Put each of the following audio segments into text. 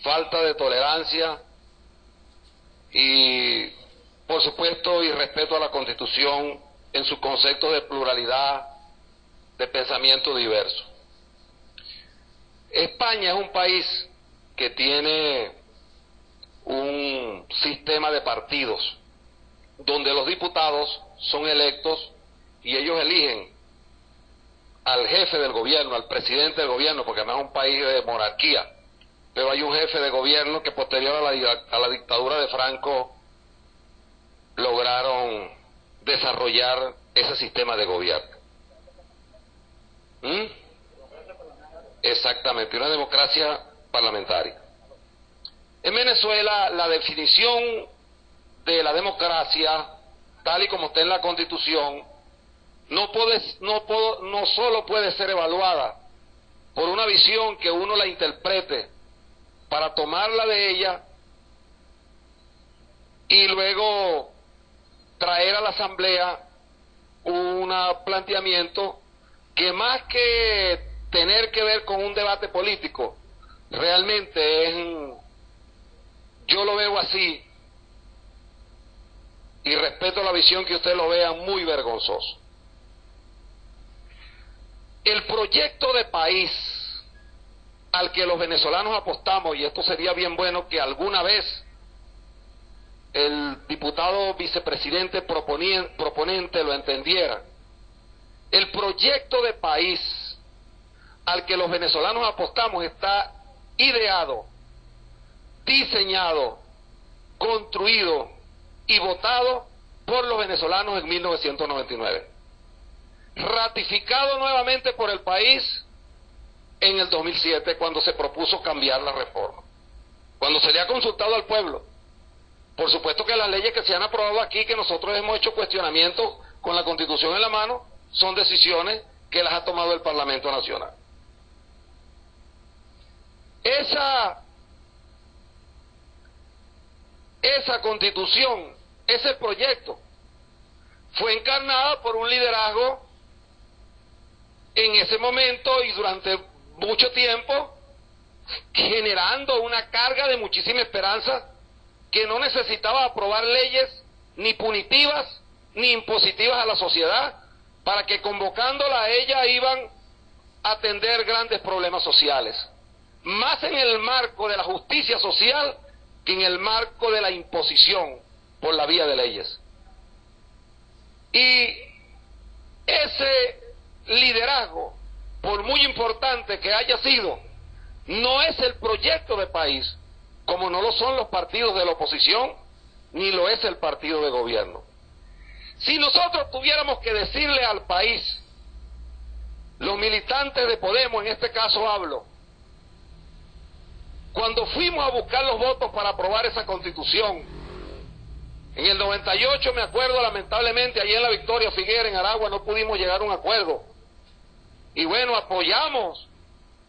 falta de tolerancia y, por supuesto, irrespeto a la Constitución en sus conceptos de pluralidad, de pensamiento diverso. España es un país que tiene un sistema de partidos donde los diputados son electos y ellos eligen al jefe del gobierno, al presidente del gobierno, porque además es un país de monarquía, pero hay un jefe de gobierno que posterior a la dictadura de Franco lograron desarrollar ese sistema de gobierno. Exactamente, una democracia parlamentaria. En Venezuela, la definición de la democracia, tal y como está en la Constitución, no solo puede ser evaluada por una visión que uno la interprete para tomarla de ella y luego traer a la Asamblea un planteamiento que más que tener que ver con un debate político, realmente es, yo lo veo así, y respeto la visión que ustedes lo vean, muy vergonzoso. El proyecto de país al que los venezolanos apostamos, y esto sería bien bueno que alguna vez el diputado vicepresidente proponente lo entendiera, el proyecto de país al que los venezolanos apostamos está ideado, diseñado, construido y votado por los venezolanos en 1999, ratificado nuevamente por el país en el 2007 cuando se propuso cambiar la reforma, cuando se le ha consultado al pueblo. Por supuesto que las leyes que se han aprobado aquí, que nosotros hemos hecho cuestionamientos con la Constitución en la mano, son decisiones que las ha tomado el Parlamento Nacional. Esa Constitución, ese proyecto, fue encarnada por un liderazgo en ese momento y durante mucho tiempo, generando una carga de muchísima esperanza, que no necesitaba aprobar leyes ni punitivas ni impositivas a la sociedad, para que convocándola a ella iban a atender grandes problemas sociales, más en el marco de la justicia social que en el marco de la imposición por la vía de leyes. Y ese liderazgo, por muy importante que haya sido, no es el proyecto de país, como no lo son los partidos de la oposición, ni lo es el partido de gobierno. Si nosotros tuviéramos que decirle al país, los militantes de Podemos, en este caso hablo, cuando fuimos a buscar los votos para aprobar esa Constitución, en el 98, me acuerdo, lamentablemente, allí en la Victoria Figuera, en Aragua, no pudimos llegar a un acuerdo. Y bueno, apoyamos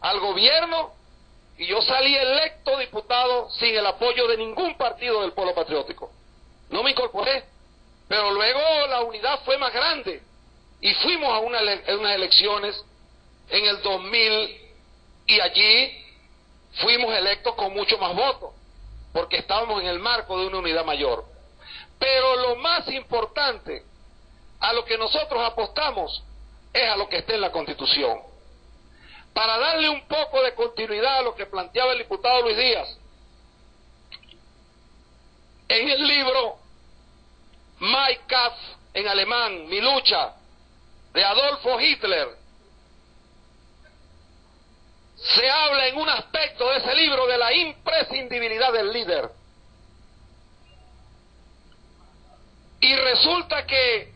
al gobierno y yo salí electo diputado sin el apoyo de ningún partido del Polo Patriótico. No me incorporé, pero luego la unidad fue más grande y fuimos a unas elecciones en el 2000 y allí fuimos electos con mucho más votos, porque estábamos en el marco de una unidad mayor. Pero lo más importante, a lo que nosotros apostamos, es a lo que está en la Constitución. Para darle un poco de continuidad a lo que planteaba el diputado Luis Díaz, en el libro Mein Kampf, en alemán, Mi lucha, de Adolfo Hitler, se habla en un aspecto de ese libro de la imprescindibilidad del líder. Y resulta que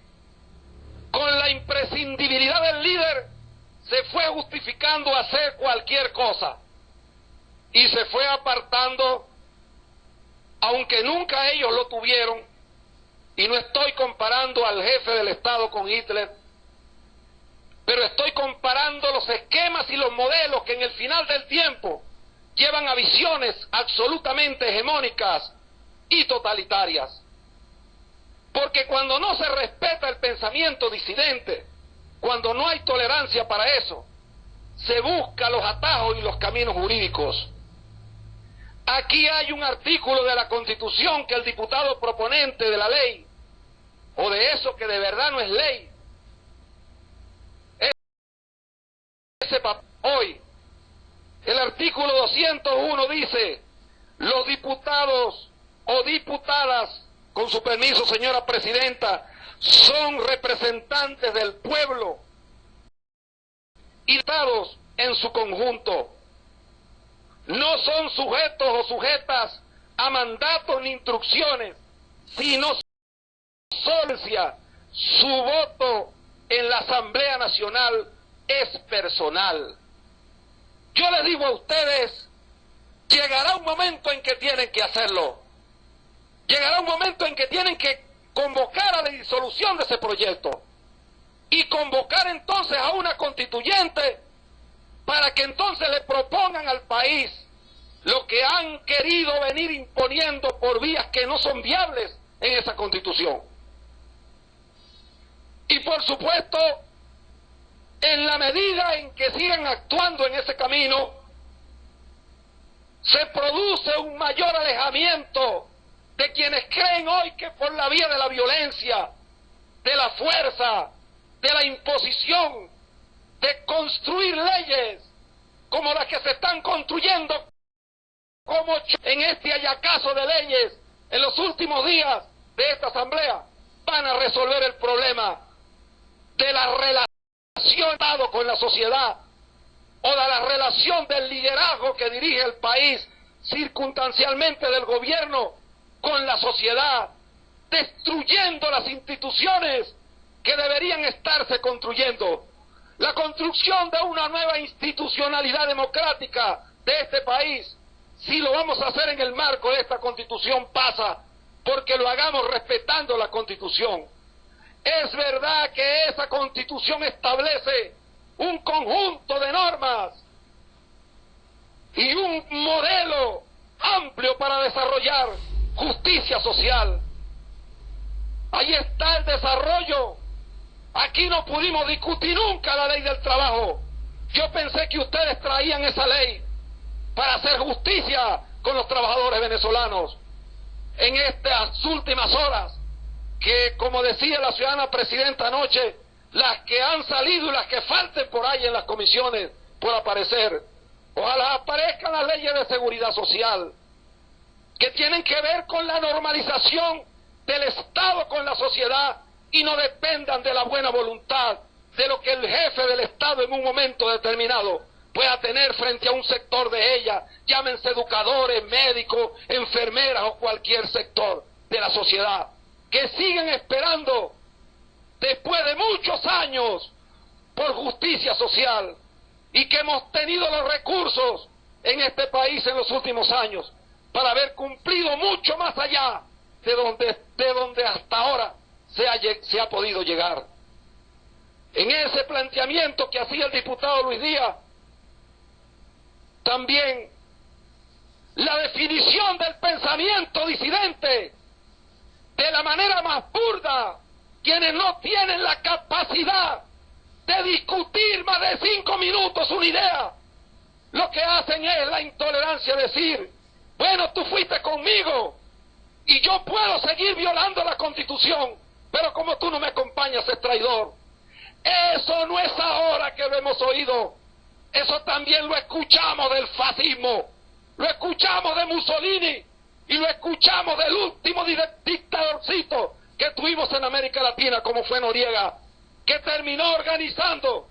con la imprescindibilidad del líder se fue justificando hacer cualquier cosa y se fue apartando, aunque nunca ellos lo tuvieron, y no estoy comparando al jefe del Estado con Hitler, pero estoy comparando los esquemas y los modelos que en el final del tiempo llevan a visiones absolutamente hegemónicas y totalitarias. Porque cuando no se respeta el pensamiento disidente, cuando no hay tolerancia para eso, se busca los atajos y los caminos jurídicos. Aquí hay un artículo de la Constitución que el diputado proponente de la ley, o de eso que de verdad no es ley, ese papel hoy, el artículo 201 dice: los diputados o diputadas, con su permiso, señora presidenta, son representantes del pueblo y diputados en su conjunto. No son sujetos o sujetas a mandatos ni instrucciones, sino solo su voto en la Asamblea Nacional es personal. Yo les digo a ustedes, llegará un momento en que tienen que hacerlo. Llegará un momento en que tienen que convocar a la disolución de ese proyecto y convocar entonces a una constituyente para que entonces le propongan al país lo que han querido venir imponiendo por vías que no son viables en esa constitución. Y por supuesto, en la medida en que sigan actuando en ese camino, se produce un mayor alejamiento de quienes creen hoy que por la vía de la violencia, de la fuerza, de la imposición, de construir leyes como las que se están construyendo como en este ayacazo de leyes en los últimos días de esta asamblea, van a resolver el problema de la relación con la sociedad o de la relación del liderazgo que dirige el país circunstancialmente del gobierno con la sociedad, destruyendo las instituciones que deberían estarse construyendo. La construcción de una nueva institucionalidad democrática de este país, si lo vamos a hacer en el marco de esta Constitución, pasa porque lo hagamos respetando la Constitución. Es verdad que esa Constitución establece un conjunto de normas y un modelo amplio para desarrollar justicia social. Ahí está el desarrollo. Aquí no pudimos discutir nunca la ley del trabajo. Yo pensé que ustedes traían esa ley para hacer justicia con los trabajadores venezolanos. En estas últimas horas, que como decía la ciudadana presidenta anoche, las que han salido y las que falten por ahí en las comisiones por aparecer, ojalá aparezcan las leyes de seguridad social, que tienen que ver con la normalización del Estado con la sociedad y no dependan de la buena voluntad de lo que el jefe del Estado en un momento determinado pueda tener frente a un sector de ella, llámense educadores, médicos, enfermeras o cualquier sector de la sociedad, que siguen esperando después de muchos años por justicia social y que hemos tenido los recursos en este país en los últimos años para haber cumplido mucho más allá de donde hasta ahora se ha podido llegar. En ese planteamiento que hacía el diputado Luis Díaz, también la definición del pensamiento disidente de la manera más burda, quienes no tienen la capacidad de discutir más de 5 minutos una idea, lo que hacen es la intolerancia, decir, bueno, tú fuiste conmigo y yo puedo seguir violando la Constitución, pero como tú no me acompañas es traidor. Eso no es ahora que lo hemos oído, eso también lo escuchamos del fascismo, lo escuchamos de Mussolini y lo escuchamos del último dictadorcito que tuvimos en América Latina, como fue Noriega, que terminó organizando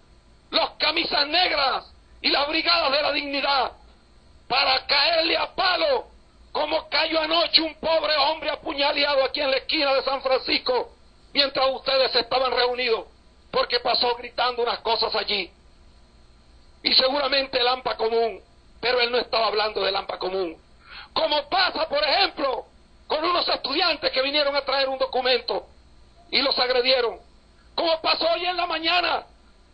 los camisas negras y las brigadas de la dignidad para caerle a palo, como cayó anoche un pobre hombre apuñaleado aquí en la esquina de San Francisco, mientras ustedes estaban reunidos, porque pasó gritando unas cosas allí. Y seguramente el AMPA común, pero él no estaba hablando del AMPA común. Como pasa, por ejemplo, con unos estudiantes que vinieron a traer un documento y los agredieron. Como pasó hoy en la mañana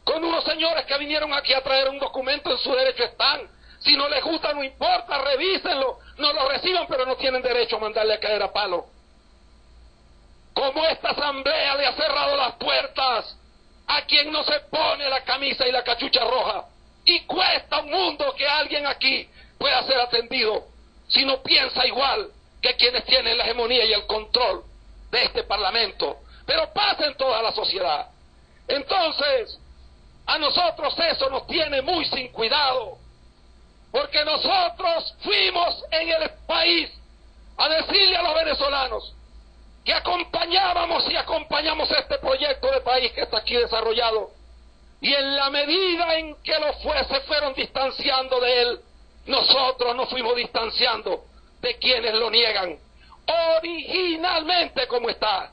con unos señores que vinieron aquí a traer un documento, en su derecho están. Si no les gusta, no importa, revísenlo, no lo reciban, pero no tienen derecho a mandarle a caer a palo. Como esta asamblea le ha cerrado las puertas a quien no se pone la camisa y la cachucha roja, y cuesta un mundo que alguien aquí pueda ser atendido. si no piensa igual que quienes tienen la hegemonía y el control de este Parlamento, pero pasa en toda la sociedad. Entonces, a nosotros eso nos tiene muy sin cuidado, porque nosotros fuimos en el país a decirle a los venezolanos que acompañábamos y acompañamos este proyecto de país que está aquí desarrollado, y en la medida en que se fueron distanciando de él, nosotros nos fuimos distanciando de quienes lo niegan originalmente como está,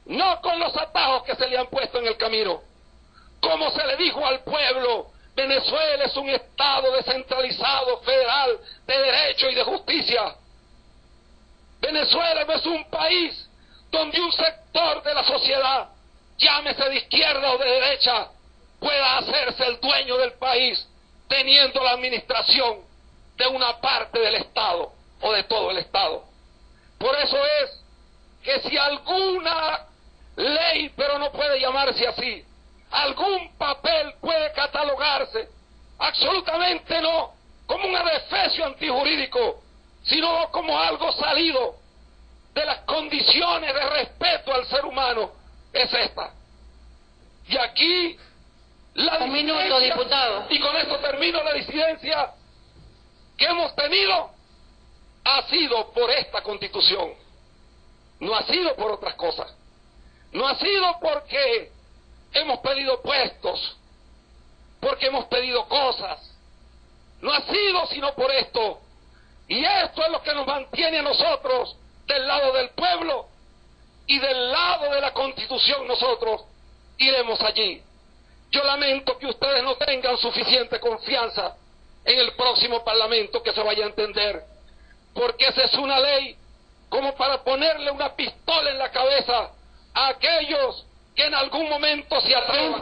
no con los atajos que se le han puesto en el camino. Como se le dijo al pueblo, Venezuela es un Estado descentralizado, federal, de derecho y de justicia. Venezuela no es un país donde un sector de la sociedad, llámese de izquierda o de derecha, pueda hacerse el dueño del país, teniendo la administración de una parte del Estado o de todo el Estado. Por eso es que si alguna ley, pero no puede llamarse así, algún papel puede catalogarse, absolutamente no como un adefesio antijurídico, sino como algo salido de las condiciones de respeto al ser humano, es esta. Y aquí la Un minuto, diputado. Y con esto termino, la disidencia que hemos tenido ha sido por esta Constitución, no ha sido por otras cosas, no ha sido porque hemos pedido puestos, porque hemos pedido cosas, no ha sido sino por esto, y esto es lo que nos mantiene a nosotros del lado del pueblo, y del lado de la Constitución nosotros iremos allí. Yo lamento que ustedes no tengan suficiente confianza en el próximo Parlamento que se vaya a entender, porque esa es una ley como para ponerle una pistola en la cabeza a aquellos que en algún momento se atrevan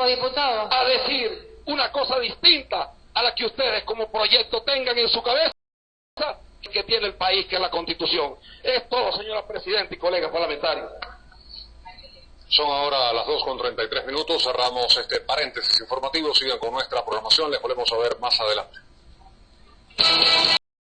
a decir una cosa distinta a la que ustedes como proyecto tengan en su cabeza que tiene el país, que es la Constitución. Es todo, señora Presidenta y colegas parlamentarios. Son ahora las 2:33. Cerramos este paréntesis informativo. Sigan con nuestra programación. Les volvemos a ver más adelante.